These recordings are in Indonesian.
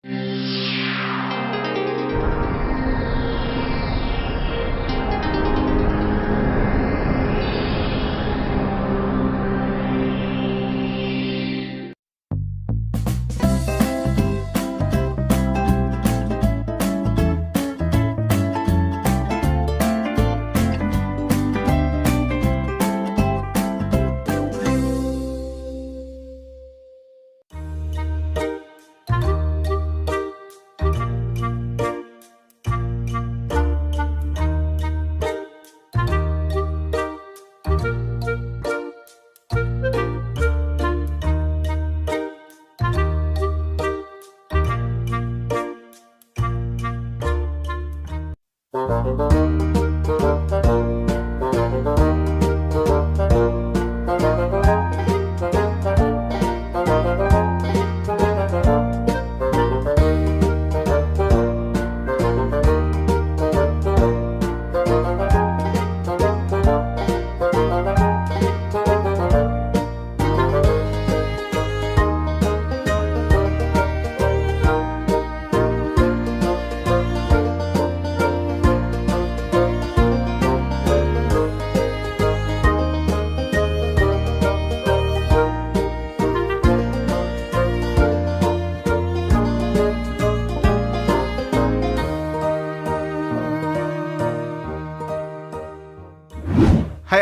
Hai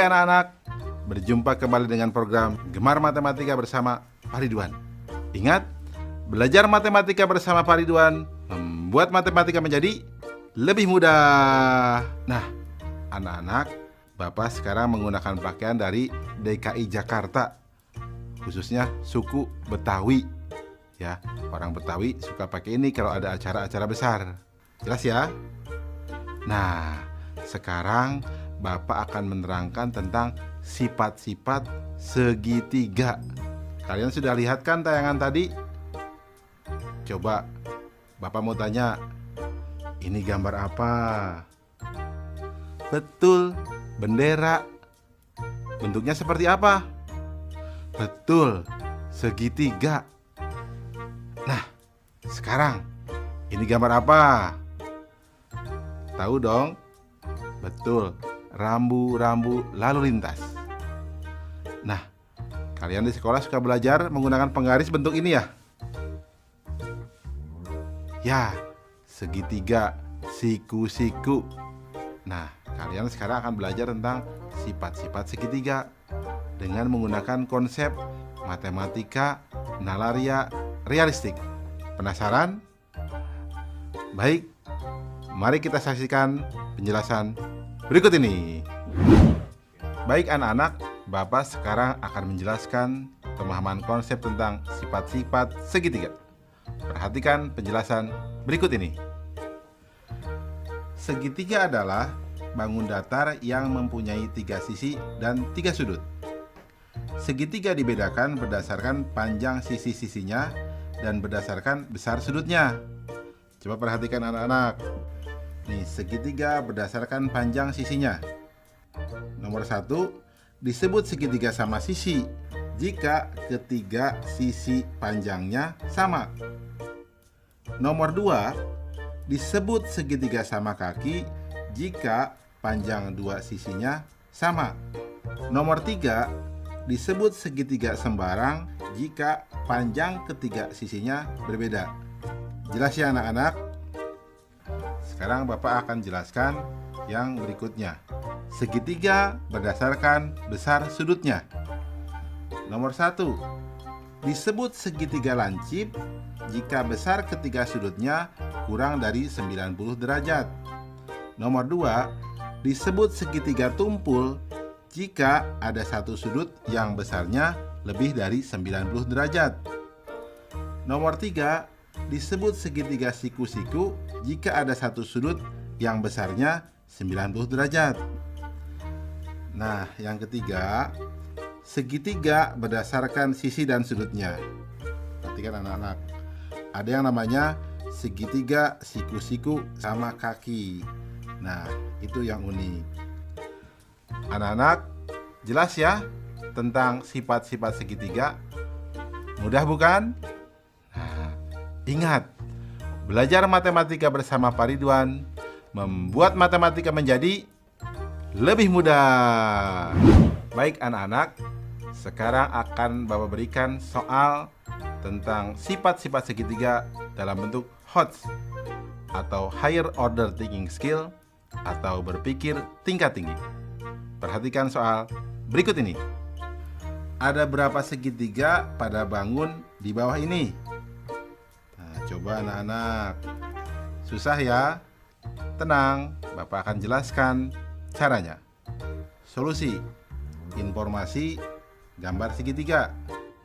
anak-anak, berjumpa kembali dengan program Gemar Matematika bersama Pak Ridwan. Ingat, belajar matematika bersama Pak Ridwan membuat matematika menjadi lebih mudah. Nah, anak-anak, Bapak sekarang menggunakan pakaian dari DKI Jakarta, khususnya suku Betawi. Ya, orang Betawi suka pakai ini kalau ada acara-acara besar. Jelas ya? Nah, sekarang Bapak akan menerangkan tentang sifat-sifat segitiga. Kalian sudah lihat kan tayangan tadi? Coba Bapak mau tanya, ini gambar apa? Betul, bendera. Bentuknya seperti apa? Betul, segitiga. Nah, sekarang ini gambar apa? Tahu dong? Betul, rambu-rambu lalu lintas. Nah, kalian di sekolah suka belajar menggunakan penggaris bentuk ini ya? Ya, segitiga, siku-siku. Nah, kalian sekarang akan belajar tentang sifat-sifat segitiga dengan menggunakan konsep matematika nalaria realistik. Penasaran? Baik, mari kita saksikan penjelasan berikut ini. Baik anak-anak, Bapak sekarang akan menjelaskan pemahaman konsep tentang sifat-sifat segitiga. Perhatikan penjelasan berikut ini. Segitiga adalah bangun datar yang mempunyai 3 sisi dan 3 sudut. Segitiga dibedakan berdasarkan panjang sisi-sisinya dan berdasarkan besar sudutnya. Coba perhatikan anak-anak. Nih, segitiga berdasarkan panjang sisinya. Nomor 1, disebut segitiga sama sisi jika ketiga sisi panjangnya sama. Nomor 2, disebut segitiga sama kaki jika panjang dua sisinya sama. Nomor 3, disebut segitiga sembarang jika panjang ketiga sisinya berbeda. Jelas ya anak-anak? Sekarang Bapak akan jelaskan yang berikutnya. Segitiga berdasarkan besar sudutnya. Nomor 1, disebut segitiga lancip jika besar ketiga sudutnya kurang dari 90 derajat. Nomor 2, disebut segitiga tumpul jika ada satu sudut yang besarnya lebih dari 90 derajat. Nomor 3, disebut segitiga siku-siku jika ada satu sudut yang besarnya 90 derajat. Nah, yang ketiga, segitiga berdasarkan sisi dan sudutnya. Perhatikan anak-anak. Ada yang namanya segitiga siku-siku sama kaki. Nah, itu yang unik. Anak-anak, jelas ya tentang sifat-sifat segitiga? Mudah bukan? Nah, ingat, Belajar matematika bersama Pak Ridwan membuat matematika menjadi lebih mudah. Baik anak-anak, sekarang akan Bapak berikan soal tentang sifat-sifat segitiga dalam bentuk HOTS atau Higher Order Thinking Skill atau berpikir tingkat tinggi. Perhatikan soal berikut ini. Ada berapa segitiga pada bangun di bawah ini? Nah, coba anak-anak. Susah ya? Tenang, Bapak akan jelaskan caranya. Solusi, informasi, gambar segitiga.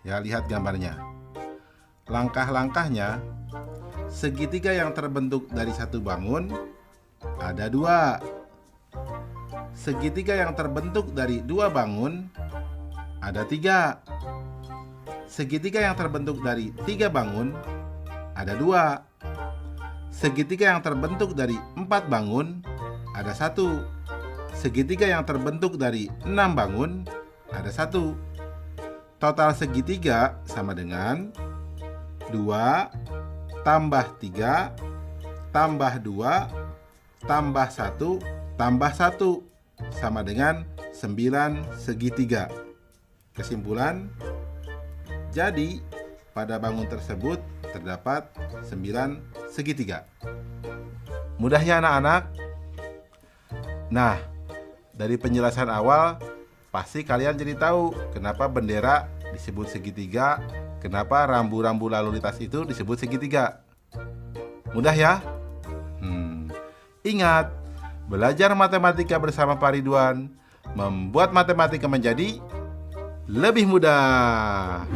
Ya, lihat gambarnya. Langkah-langkahnya, segitiga yang terbentuk dari satu bangun ada dua. Segitiga yang terbentuk dari dua bangun ada tiga. Segitiga yang terbentuk dari tiga bangun ada dua. Segitiga yang terbentuk dari 4 bangun ada 1. Segitiga yang terbentuk dari 6 bangun ada 1. Total segitiga sama dengan 2 tambah 3 tambah 2 tambah 1 tambah 1 sama dengan 9 segitiga. Kesimpulan, jadi pada bangun tersebut terdapat 9 segitiga. Mudah ya anak-anak? Nah, dari penjelasan awal pasti kalian jadi tahu kenapa bendera disebut segitiga, kenapa rambu-rambu lalu lintas itu disebut segitiga. Mudah ya? Ingat, belajar matematika bersama Pak Ridwan membuat matematika menjadi lebih mudah.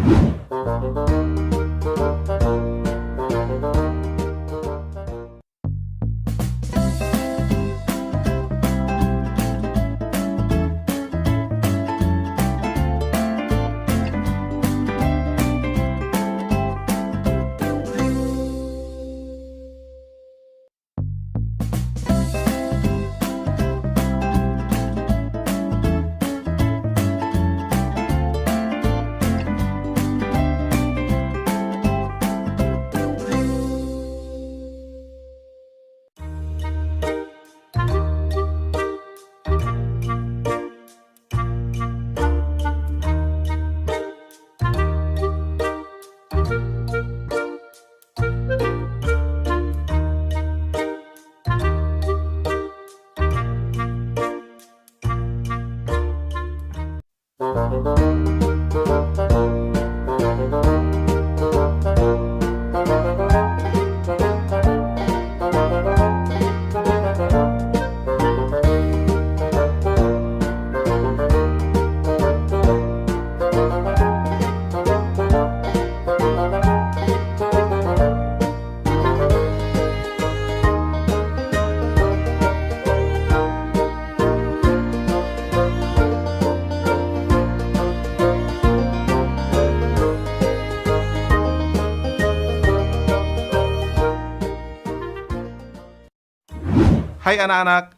Hai anak-anak,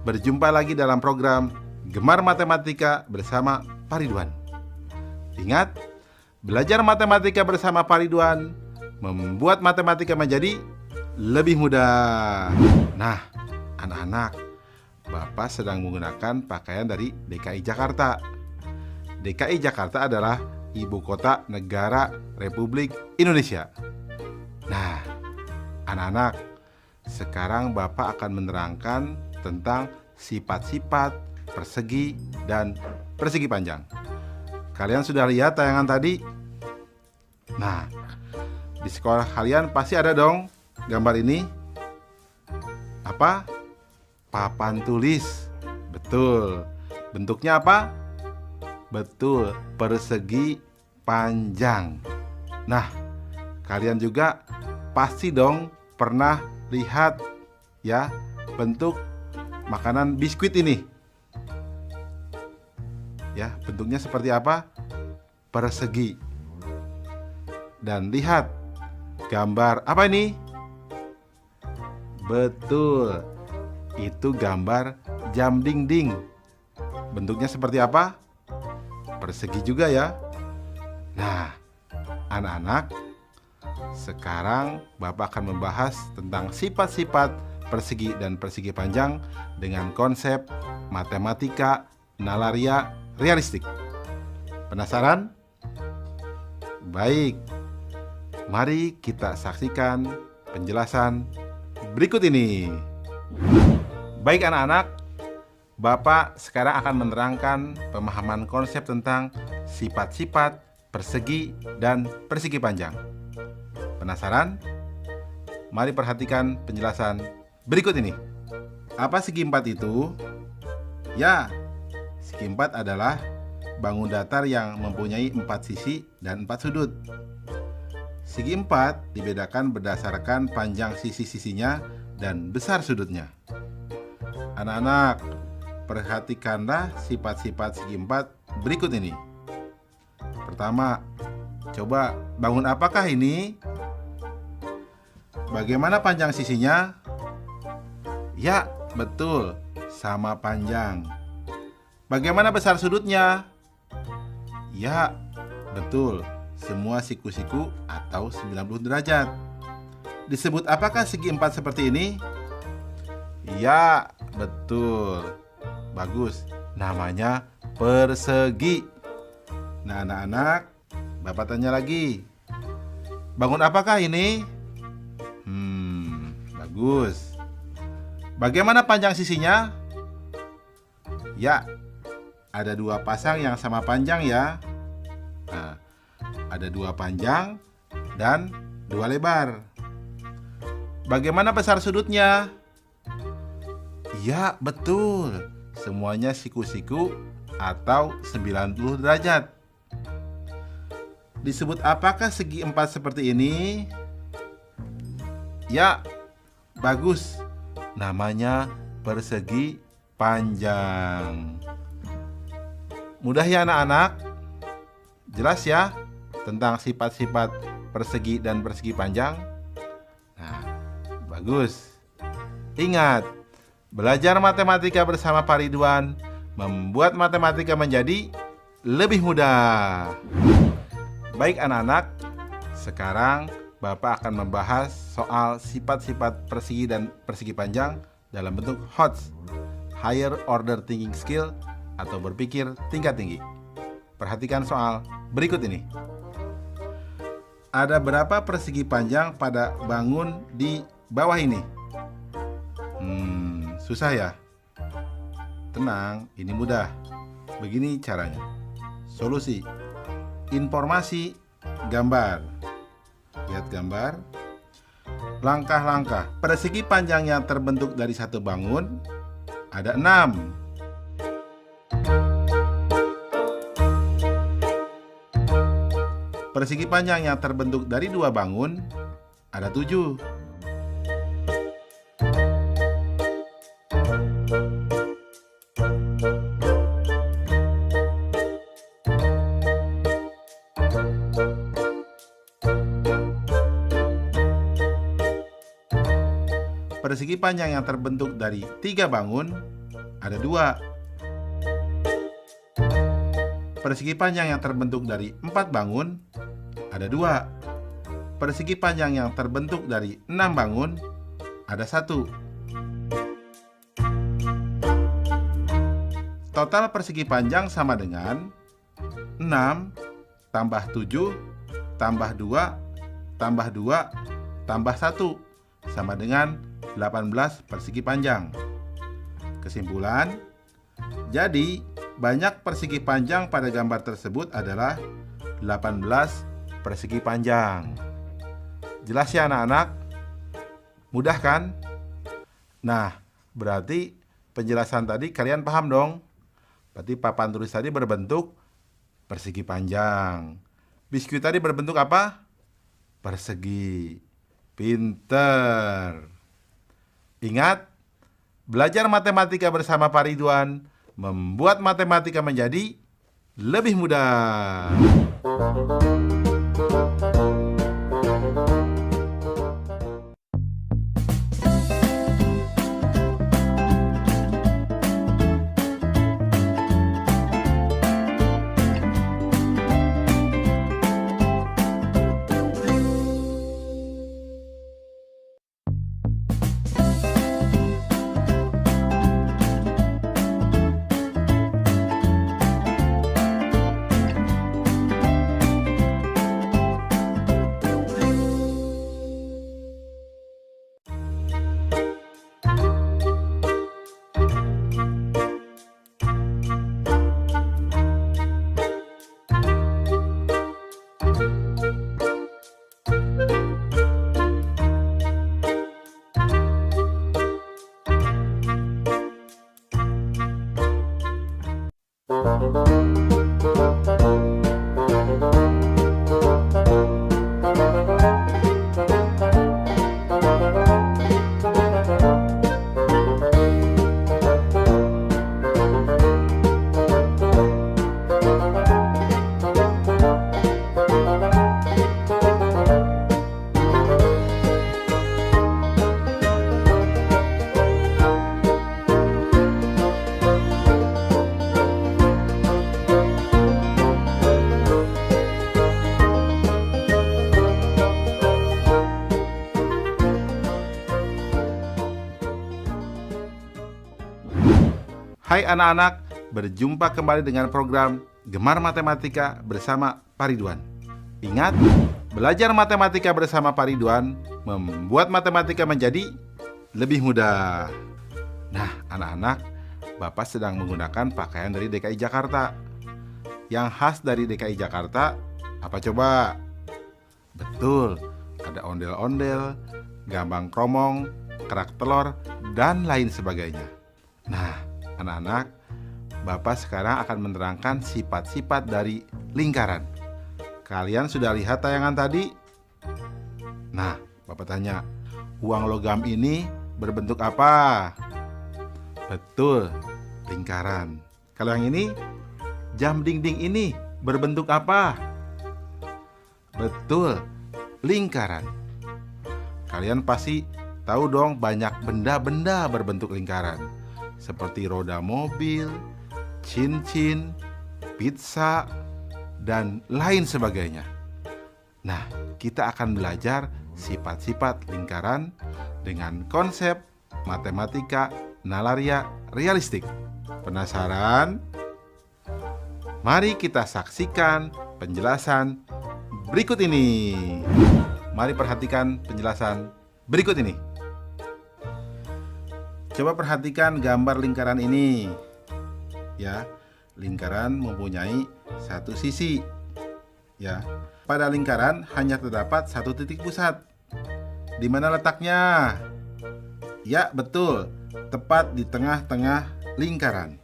berjumpa lagi dalam program Gemar Matematika bersama Pak Ridwan. Ingat, belajar matematika bersama Pak Ridwan membuat matematika menjadi lebih mudah. Nah, anak-anak, Bapak sedang menggunakan pakaian dari DKI Jakarta. DKI Jakarta adalah ibu kota negara Republik Indonesia. Nah, anak-anak, sekarang Bapak akan menerangkan tentang sifat-sifat persegi dan persegi panjang. Kalian sudah lihat tayangan tadi? Nah, di sekolah kalian pasti ada dong gambar ini. Apa? Papan tulis. Betul. Bentuknya apa? Betul, persegi panjang. Nah, kalian juga pasti dong pernah lihat ya bentuk makanan biskuit ini. Ya, bentuknya seperti apa? Persegi. Dan lihat gambar apa ini? Betul. Itu gambar jam dinding. Bentuknya seperti apa? Persegi juga ya. Nah, anak-anak, Sekarang Bapak akan membahas tentang sifat-sifat persegi dan persegi panjang dengan konsep matematika nalaria realistik. Penasaran? Baik, mari kita saksikan penjelasan berikut ini. Baik anak-anak, Bapak sekarang akan menerangkan pemahaman konsep tentang sifat-sifat persegi dan persegi panjang. Penasaran? Mari perhatikan penjelasan berikut ini. Apa segi empat itu? Ya, segi empat adalah bangun datar yang mempunyai 4 sisi dan 4 sudut. Segi empat dibedakan berdasarkan panjang sisi-sisinya dan besar sudutnya. Anak-anak, perhatikanlah sifat-sifat segi empat berikut ini. Pertama, coba bangun apakah ini? Bagaimana panjang sisinya? Ya, betul, sama panjang. Bagaimana besar sudutnya? Ya, betul, semua siku-siku atau 90 derajat. Disebut apakah segi empat seperti ini? Ya, betul. Bagus, namanya persegi. Nah, anak-anak, Bapak tanya lagi. Bangun apakah ini? Bagus. Bagaimana panjang sisinya? Ya, ada 2 pasang yang sama panjang ya. Nah, ada 2 panjang dan 2 lebar. Bagaimana besar sudutnya? Ya, betul. Semuanya siku-siku atau 90 derajat. Disebut apakah segi empat seperti ini? Ya, bagus. Namanya persegi panjang. Mudah ya anak-anak? Jelas ya tentang sifat-sifat persegi dan persegi panjang? Nah, bagus. Ingat, belajar matematika bersama Pak Ridwan membuat matematika menjadi lebih mudah. Baik anak-anak, sekarang Bapak akan membahas soal sifat-sifat persegi dan persegi panjang dalam bentuk HOTS, Higher Order Thinking Skill, atau berpikir tingkat tinggi. Perhatikan soal berikut ini. Ada berapa persegi panjang pada bangun di bawah ini? Susah ya? Tenang, ini mudah. Begini caranya. Solusi. Informasi, gambar. Lihat gambar. Langkah-langkah. Persegi panjang yang terbentuk dari satu bangun ada 6. Persegi panjang yang terbentuk dari 2 bangun ada 7. Persegi panjang yang terbentuk dari 3 bangun ada 2. Persegi panjang yang terbentuk dari 4 bangun ada 2. Persegi panjang yang terbentuk dari 6 bangun ada 1. Total persegi panjang sama dengan 6 tambah 7 tambah 2 tambah 2 tambah 1 sama dengan 18 persegi panjang. Kesimpulan, jadi banyak persegi panjang pada gambar tersebut adalah 18 persegi panjang. Jelas ya anak-anak? Mudah kan? Nah, berarti penjelasan tadi kalian paham dong? Berarti papan tulis tadi berbentuk persegi panjang. Biskuit tadi berbentuk apa? Persegi. Pinter. Ingat, belajar matematika bersama Pak Ridwan membuat matematika menjadi lebih mudah. Hai anak-anak, berjumpa kembali dengan program Gemar Matematika bersama Pak Ridwan. Ingat, belajar matematika bersama Pak Ridwan membuat matematika menjadi lebih mudah. Nah, anak-anak, Bapak sedang menggunakan pakaian dari DKI Jakarta. Yang khas dari DKI Jakarta, apa coba? Betul, ada ondel-ondel, gambang kromong, kerak telur, dan lain sebagainya. Nah, anak-anak, Bapak sekarang akan menerangkan sifat-sifat dari lingkaran. Kalian sudah lihat tayangan tadi? Nah, Bapak tanya, uang logam ini berbentuk apa? Betul, lingkaran. Kalau yang ini, jam dinding ini berbentuk apa? Betul, lingkaran. Kalian pasti tahu dong banyak benda-benda berbentuk lingkaran, seperti roda mobil, cincin, pizza, dan lain sebagainya. Nah, kita akan belajar sifat-sifat lingkaran dengan konsep matematika nalaria realistik. Penasaran? Mari kita saksikan penjelasan berikut ini. Mari perhatikan penjelasan berikut ini. Coba perhatikan gambar lingkaran ini. Ya, lingkaran mempunyai satu sisi. Ya, pada lingkaran hanya terdapat satu titik pusat. Di mana letaknya? Ya, betul, tepat di tengah-tengah lingkaran.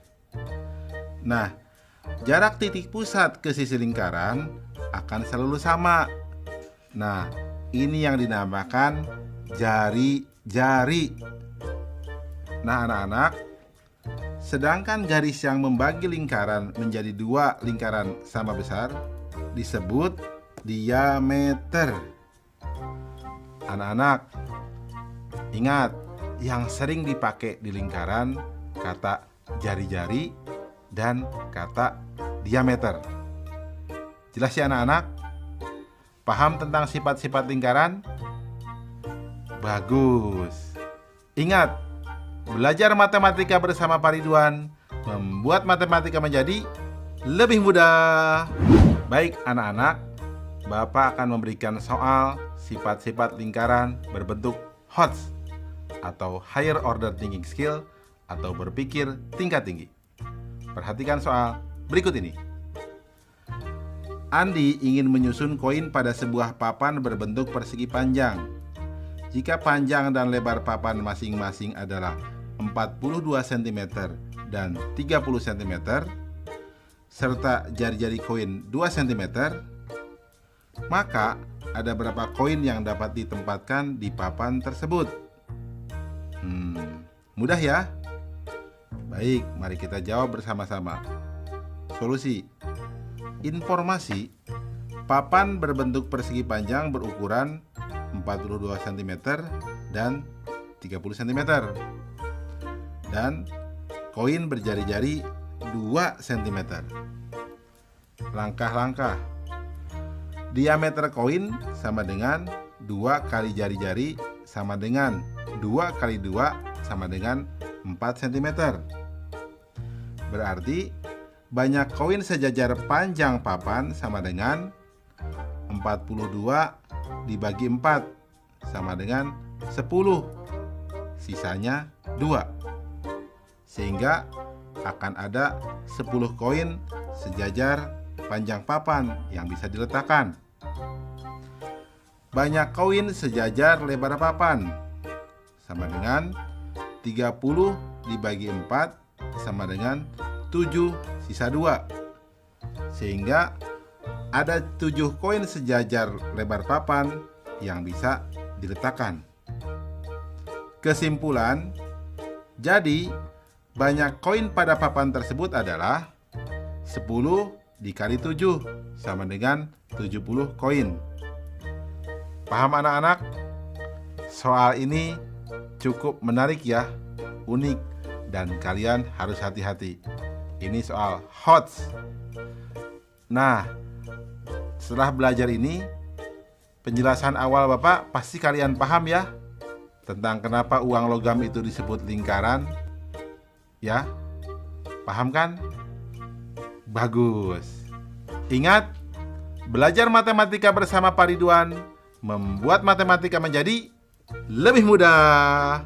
Nah, jarak titik pusat ke sisi lingkaran akan selalu sama. Nah, ini yang dinamakan jari-jari. Nah, anak-anak, sedangkan garis yang membagi lingkaran menjadi dua lingkaran sama besar disebut diameter. Anak-anak, ingat, yang sering dipakai di lingkaran kata jari-jari dan kata diameter. Jelas ya anak-anak? Paham tentang sifat-sifat lingkaran? Bagus. Ingat, belajar matematika bersama Pak Ridwan membuat matematika menjadi lebih mudah. Baik anak-anak, Bapak akan memberikan soal sifat-sifat lingkaran berbentuk HOTS atau Higher Order Thinking Skill atau berpikir tingkat tinggi. Perhatikan soal berikut ini. Andi ingin menyusun koin pada sebuah papan berbentuk persegi panjang. Jika panjang dan lebar papan masing-masing adalah 42 cm dan 30 cm, serta jari-jari koin 2 cm, maka ada berapa koin yang dapat ditempatkan di papan tersebut? Mudah ya? Baik, mari kita jawab bersama-sama. Solusi. Informasi, papan berbentuk persegi panjang berukuran 42 cm dan 30 cm. Dan koin berjari-jari 2 cm. Langkah-langkah. Diameter koin sama dengan 2 kali jari-jari sama dengan 2 kali 2 sama dengan 4 cm. Berarti banyak koin sejajar panjang papan sama dengan 42 dibagi 4 sama dengan 10. Sisanya 2. Sehingga akan ada 10 koin sejajar panjang papan yang bisa diletakkan. Banyak koin sejajar lebar papan sama dengan 30 dibagi 4 sama dengan 7 sisa 2. Sehingga ada 7 koin sejajar lebar papan yang bisa diletakkan. Kesimpulan, jadi banyak koin pada papan tersebut adalah 10 dikali 7 sama dengan 70 koin. Paham anak-anak? Soal ini cukup menarik ya, unik, dan kalian harus hati-hati. Ini soal HOTS. Nah, setelah belajar ini, penjelasan awal Bapak pasti kalian paham ya, tentang kenapa uang logam itu disebut lingkaran. Ya, Paham kan? Bagus. Ingat, belajar matematika bersama Pak Ridwan membuat matematika menjadi lebih mudah.